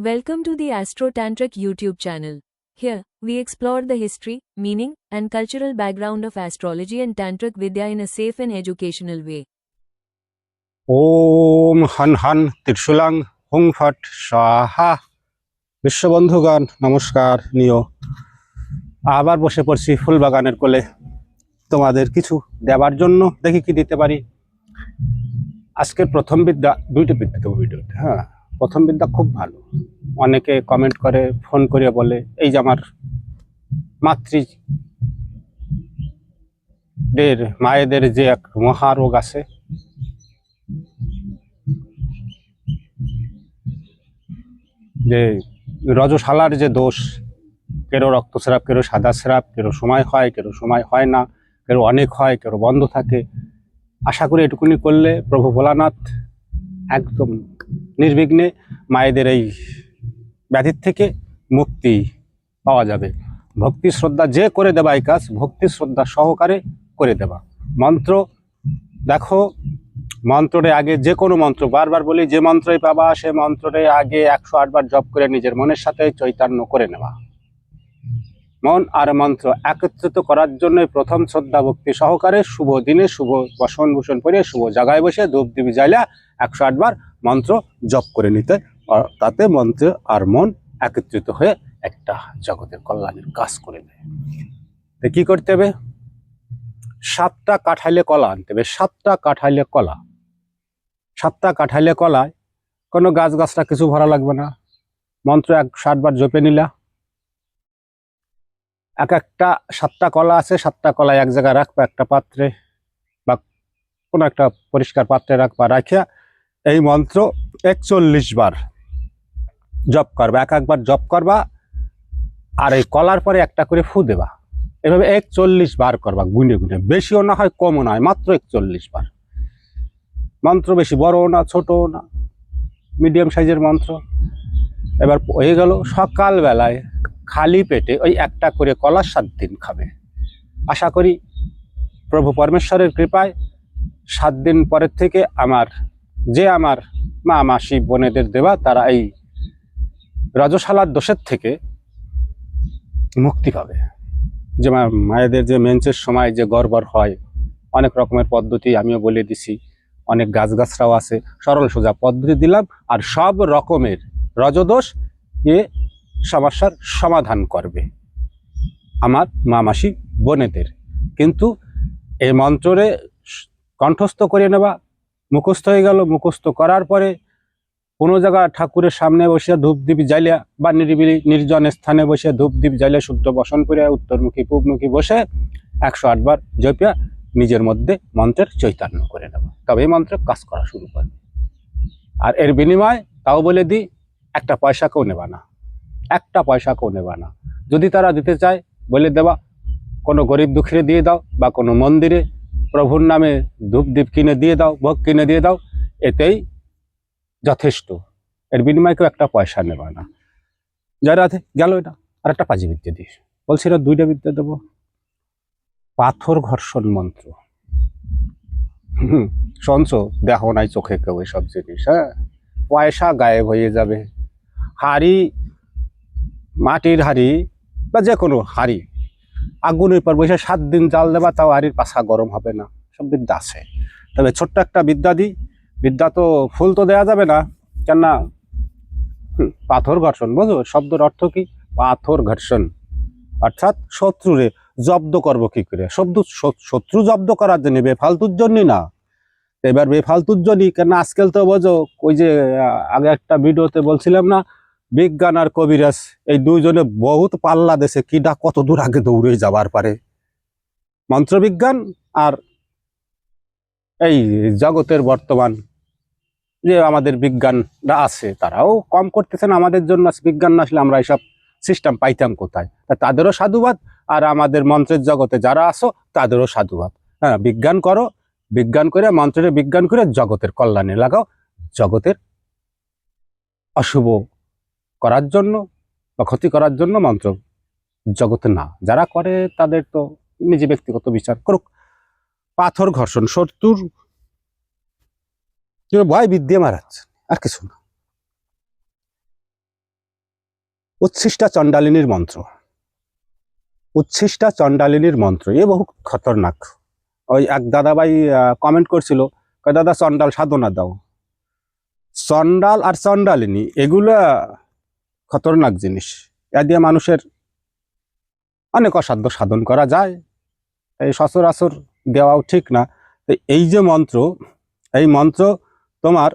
Welcome to the Astro Tantric YouTube channel. Here, we explore the history, meaning, and cultural background of astrology and Tantric Vidya in a safe and educational way. ওম হন হন ত্রিশুলাং হুং ফট স্বাহা। বিশ্ববন্ধুগণ নমস্কার নিও। আবার বসে পড়ছি ফুলবাগানের কোলে তোমাদের কিছু দেবার জন্য। দেখি কি দিতে পারি। আজকের প্রথম বিদ্যা, দুইটা বিদ্যা দেবো ভিডিওতে। হ্যাঁ, প্রথম বিদ্যা খুব ভালো। অনেকে কমেন্ট করে, ফোন করে বলে এই যে আমার মায়েদের যে এক মহারোগ আছে, যে রজশালার যে দোষ, কেরো রক্তস্রাব, কেরো সাদা স্রাব, কেরো সময় হয়, কেরো সময় হয় না, কেরো অনেক হয়, কেরো বন্ধ থাকে। আশা করি এটুকুনি করলে প্রভু ভোলানাথ একদম নির্বিঘ্নে মায়েদের এই ব্যাধির থেকে মুক্তি পাওয়া যাবে। ভক্তি শ্রদ্ধা যে করে দেবা এই কাজ, ভক্তি শ্রদ্ধা সহকারে করে দেবা। মন্ত্র দেখো, মন্ত্ররে আগে যে কোনো মন্ত্র, বারবার বলি যে মন্ত্রই পাবা সে মন্ত্ররে আগে 108 বার জপ করে নিজের মনের সাথে চৈতন্য করে নেওয়া। মন আর মন্ত্র একত্রিত করার জন্য প্রথম শ্রদ্ধা ভক্তি সহকারে শুভ দিনে শুভ বসন ভূষণ পরে শুভ জায়গায় বসে ধূপ দিবি জ্বালা 108 বার মন্ত্র জপ করে নিতে। তাতে মন্ত্র আর মন একত্রিত হয়ে একটা জগতের কল্যাণের কাজ করে দেয়। তো কি করতে হবে? 7টা কাঠাইলে কলা আনতে হবে। 7টা কাঠাইলে কলা। 7টা কাঠাইলে কলায় কোনো গাছটা কিছু ভরা লাগবে না। মন্ত্র 108 বার জপে নিলা। একটা 7টা কলা আছে, 7টা কলায় এক জায়গায় রাখবা, একটা পাত্রে বা কোনো একটা পরিষ্কার পাত্রে রাখবা। রাখিয়া এই মন্ত্র 41 বার জপ করবা। একবার জপ করবা আর এই কলার পরে একটা করে ফু দেবা। এভাবে 41 বার করবা, গুনে গুনে। বেশিও না হয় কমও না হয়, মাত্র 41 বার। মন্ত্র বেশি বড়ও না ছোটও না, মিডিয়াম সাইজের মন্ত্র। এবার হয়ে গেল। সকালবেলায় খালি পেটে ওই একটা করে কলা 7 দিন খাবে। আশা করি প্রভু পরমেশ্বরের কৃপায় 7 দিন পরের থেকে আমার মা মাসি বোনেদের দেওয়া তারা এই রজশালার দোষের থেকে মুক্তি পাবে। যে মায়েদের যে মেন্সের সময় যে গড়বড় হয়, অনেক রকমের পদ্ধতি আমিও বলে দিছি, অনেক গাছরাও আছে, সরল সোজা পদ্ধতি দিলাম। আর সব রকমের রজদোষ এ সমস্যার সমাধান করবে আমার মা মাসি বোনেদের। কিন্তু এই মন্ত্রে কণ্ঠস্থ করে নেবা। মুখস্থ হয়ে গেল। মুখস্থ করার পরে কোনো জায়গা ঠাকুরের সামনে বসে ধূপ দ্বীপ জ্বালিয়া বা নিরিবিলি নির্জন স্থানে বসে ধূপ দ্বীপ জ্বালিয়া শুদ্ধ বসন করে উত্তরমুখী পূবমুখী বসে 108 বার জপিয়া নিজের মধ্যে মন্ত্রের চৈতন্য করে নেব। তবে এই মন্ত্রে কাজ করা শুরু করবে। আর এর বিনিময় তাও বলে দিই, একটা পয়সাকেও নেবা না, একটা পয়সাকেও নেবা না। যদি তারা দিতে চায় বলে দেবা, কোনো গরিব দুঃখীরে দিয়ে দাও বা কোনো মন্দিরে প্রভুর নামে ধূপ দ্বীপ কিনে দিয়ে দাও, ভোগ কিনে দিয়ে দাও, এতেই যথেষ্ট। এর বিনিময়ে কেউ একটা পয়সা নেবা না। যারা গেল এটা। আর একটা পাজি বিদ্যা দিস বলছিল, 2টা বিদ্যা দেবো। পাথর ঘর্ষণ মন্ত্র। শুনছো? দেখো নাই চোখে কেউ এসব জিনিস। হ্যাঁ, পয়সা গায়েব হয়ে যাবে। হাড়ি, মাটির হাড়ি বা যে কোনো হাড়ি আগুনের পর বসে 7 দিন জাল দেবা, তাও হাড়ির পাশা গরম হবে না। সব বিদ্যা আছে। তবে ছোট্ট একটা বিদ্যা দিই। বিদ্যা তো ফুল তো দেয়া যাবে না, কেননা পাথর ঘর্ষণ, বুঝো শব্দের অর্থ কি? পাথর ঘর্ষণ অর্থাৎ শত্রুরে জব্দ করবো কি করে। শত্রু জব্দ করার জন্য, বেফালতুর জন্য না। এবার বেফালতুর জন্য কেন, আজকাল তো বোঝো ওই যে আগে একটা ভিডিওতে বলছিলাম না, বিজ্ঞান আর কবিরাজ এই দুইজনে বহুত পাল্লা দেশে, কিডা কত দূর আগে দৌড়ে যাবার পারে। মন্ত্রবিজ্ঞান আর এই জগতের বর্তমান যে আমাদের বিজ্ঞানরা আছে, তারাও কম করতেছে না আমাদের জন্য। বিজ্ঞান না আসলে আমরা এইসব সিস্টেম পাইতাম কোথায়? তাদেরও সাধুবাদ। আর আমাদের মন্ত্রের জগতে যারা আসো তাদেরও সাধুবাদ। হ্যাঁ, বিজ্ঞান করো, বিজ্ঞান করে মন্ত্রের বিজ্ঞান করে জগতের কল্যাণে লাগাও। জগতের অশুভ করার জন্য বা ক্ষতি করার জন্য মন্ত্র জগতে না। যারা করে তাদের তো নিজে ব্যক্তিগত বিচার করুক। পাথর ঘর্ষণ, শত্রুর ভয় বিদ্যে মারাচ্ছে, আর কিছু না। উচ্ছিষ্টা চণ্ডালিনীর মন্ত্র। উচ্ছিষ্টা চণ্ডালিনীর মন্ত্র এ বহু খতরনাক। ওই এক দাদাভাই কমেন্ট করছিল, কয় দাদা চণ্ডাল সাধনা দাও। চণ্ডাল আর চণ্ডালিনী এগুলা খতরনাক জিনিস। এ দিয়ে মানুষের অনেক অসাধ্য সাধন করা যায়, এই সচরাচর দেওয়াও ঠিক না। তো এই যে মন্ত্র, এই মন্ত্র তোমার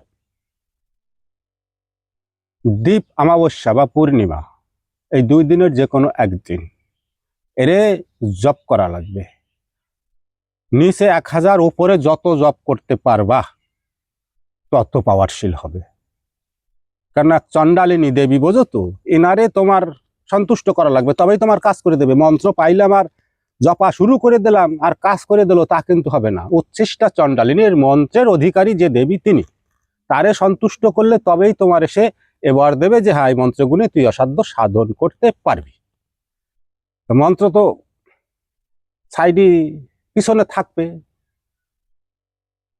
দীপ অমাবস্যা বা পূর্ণিমা এই 2 দিনের যে কোনো একদিন এরে জপ করা লাগবে। নিচে 1000 উপরে যত জপ করতে পারবা তত পাওয়ারশীল হবে। কেননা চণ্ডালিনী দেবী বোঝো তো, এনারে তোমার সন্তুষ্ট করা লাগবে, তবেই তোমার কাজ করে দেবে। মন্ত্র পাইলাম আর জপা শুরু করে দিলাম আর কাজ করে দিল, তা কিন্তু হবে না। উচ্ছিষ্টা চণ্ডালিনীর মন্ত্রের অধিকারী যে দেবী তিনি, তারে সন্তুষ্ট করলে তবেই তোমার এসে এবার দেবে যে হ্যাঁ এই মন্ত্রগুণে তুই অসাধ্য সাধন করতে পারবি। মন্ত্র তো সাইডি পিছনে থাকবে।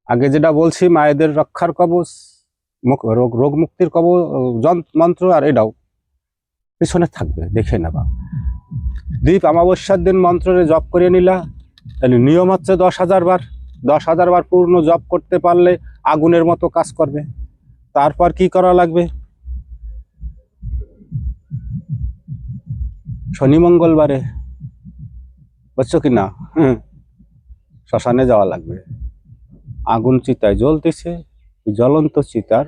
আগে যেটা বলছি মায়েদের রক্ষার কবচ, রোগ মুক্তির কবচ মন্ত্র, আর এটাও পিছনে থাকবে, দেখে নেবা। দীপ অমাবস্যার দিন মন্ত্রে জপ করে নিলা, তাহলে নিয়ম হচ্ছে 10,000 বার। 10,000 বার পূর্ণ জপ করতে পারলে আগুনের মতো কাজ করবে। তারপর কি করা লাগবে, শনি মঙ্গলবারে, বুঝছো কি না, শ্মশানে যাওয়া লাগবে। আগুন চিতায় জ্বলতেছে, জ্বলন্ত চিতার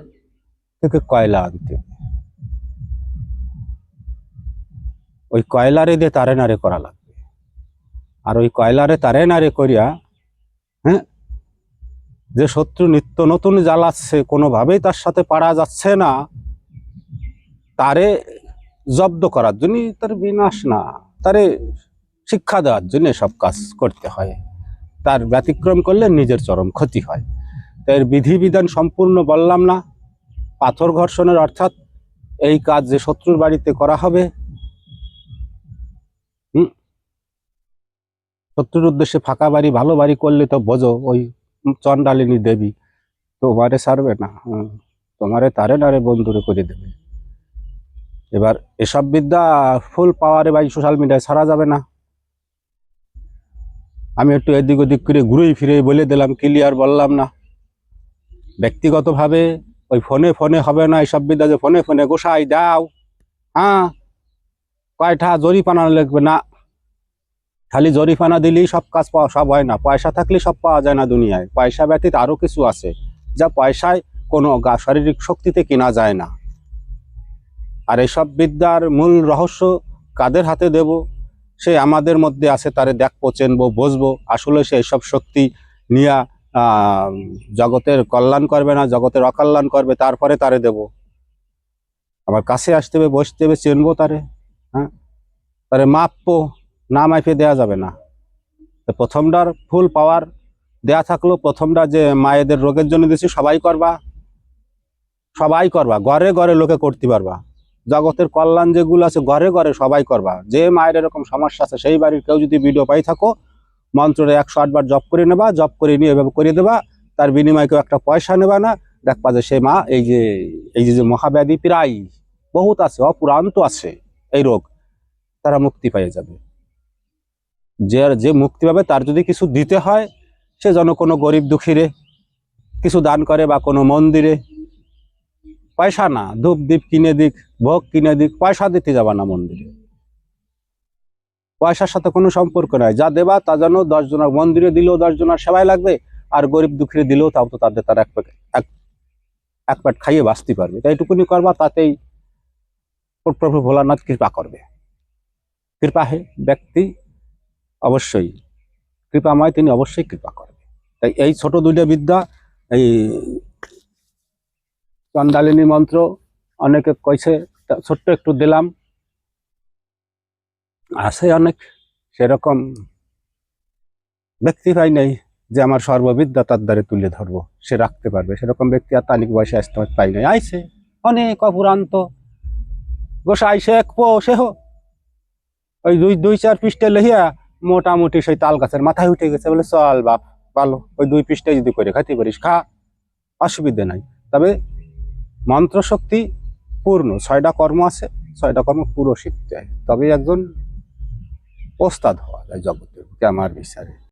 থেকে কয়লা আনতে, ওই কয়লারে দিয়ে তারে নারে করা লাগবে। আর ওই কয়লারে তারে নারে করিয়া যে শত্রু নিত্য নতুন জ্বালাচ্ছে, কোনোভাবেই তার সাথে পারা যাচ্ছে না, তারে জব্দ করার জন্য, তার বিনাশ না, তারে শিক্ষা দেওয়ার জন্য সব কাজ করতে হয়। তার ব্যতিক্রম করলে নিজের চরম ক্ষতি হয়। তাই বিধিবিধান সম্পূর্ণ বললাম না। পাথর ঘর্ষণের অর্থাৎ এই কাজ যে শত্রুর বাড়িতে করা হবে, শত্রুর উদ্দেশ্যে ফাঁকা বাড়ি ভালো বাড়ি করলে তো বোঝো ওই চণ্ডালিনী দেবী তোমারে ছাড়বে না, তোমারে তারে নারে বন্ধুরে করে দেবে। এবার এসব বিদ্যা ফুল পাওয়ারে ভাই সোশ্যাল মিডিয়ায় ছাড়া যাবে না। আমি একটু এদিক ওদিক করে ঘুরেই ফিরে বলে দিলাম, ক্লিয়ার বললাম না। ব্যক্তিগতভাবে ওই ফোনে ফোনে হবে না এইসব বিদ্যা, যে ফোনে ফোনে গোসাই দাও, কয়টা জরিপানা লাগবে না, খালি জরিপানা দিলেই সব কাজ পাওয়া সব হয় না। পয়সা থাকলে সব পাওয়া যায় না দুনিয়ায়। পয়সা ব্যতীত আরো কিছু আছে যা পয়সায় কোনো শারীরিক শক্তিতে কেনা যায় না। আর এইসব বিদ্যার মূল রহস্য কাদের হাতে দেব, সে আমাদের মধ্যে আছে, তারে দেখবো, চেনবো, বুঝবো। আসলে সে এইসব শক্তি নিয়ে জগতের কল্যাণ করবে না, জগতের অকল্যাণ করবে, তারপরে তারে দেব। আমার কাছে আসতে হবে, বসতে হবে, চেনবো তারে, তারে মাপবো, না মাইপে দেওয়া যাবে না। প্রথমটার ফুল পাওয়ার দেয়া থাকলো, প্রথমটা যে মায়েদের রোগের জন্য দিয়েছি, সবাই করবা, সবাই করবা, ঘরে ঘরে লোকে করতে পারবা। জগতের কল্যাণ যেগুলো আছে ঘরে ঘরে সবাই করবা। যে মায়ের এরকম সমস্যা আছে সেই বাড়ির কেউ যদি ভিডিও পাই থাকো, মন্ত্রে 108 বার জপ করে নেবা, জপ করে নিয়ে এভাবে করে দেবা, তার বিনিময়ে কেউ একটা পয়সা নেবা না। দেখবা যে সে মা এই যে মহাব্যাধি প্রায় বহুত আছে, অপুরান্ত আছে এই রোগ, তারা মুক্তি পেয়ে যাবে। যে মুক্তি পাবে তার যদি কিছু দিতে হয়, সে যেন কোনো গরিব দুঃখীরে কিছু দান করে বা কোনো মন্দিরে, পয়সা না, ধূপ দীপ কিনে দিক, ভোগ কিনে দিক, পয়সা দিতে যাবা না মন্দিরে। পয়সার সাথে কোনো সম্পর্ক নাই। যা দেবা তা যেন 10 জনের মন্দিরে দিলেও 10 জনের সেবায় লাগবে, আর গরিব দুঃখীরে দিলেও তাও তো তার এক পেট খাইয়ে বাঁচতে পারবে। তাই এইটুকুনি করবা, তাতেই প্রভু ভোলানাথ কৃপা করবে। কৃপাহে ব্যক্তি অবশ্যই কৃপাময়, তিনি অবশ্যই কৃপা করবে। তাই এই ছোট 2টা বিদ্যা, এই চণ্ডালিনী মন্ত্র অনেকে কইছে, ছোট্ট একটু দিলাম, আছে অনেক সেরকম ব্যক্তি পাই নাই যে আমার সর্ববিদ্যা তার দ্বারে তুলে ধরবো, সে রাখতে পারবে, সেরকম ব্যক্তি আর তানিক বয়সে আসতে পাই নাই। আইছে অনেক অপুরান্ত গোসাই, সে এক পো সে ওই 2-4 পৃষ্ঠে লহিয়া মোটামুটি সেই তাল গাছের মাথায় উঠে গেছে, বলে চল বাপ ভালো, ওই 2 পৃষ্ঠে যদি করে খাইতে পারিস খা, অসুবিধে নাই। তবে মন্ত্র শক্তি পূর্ণ 6টা কর্ম আছে, ছয়টা কর্ম পুরো শিখতে হয়, তবে একজন ওস্তাদ হওয়া যায় জগতের, আমার বিচারে।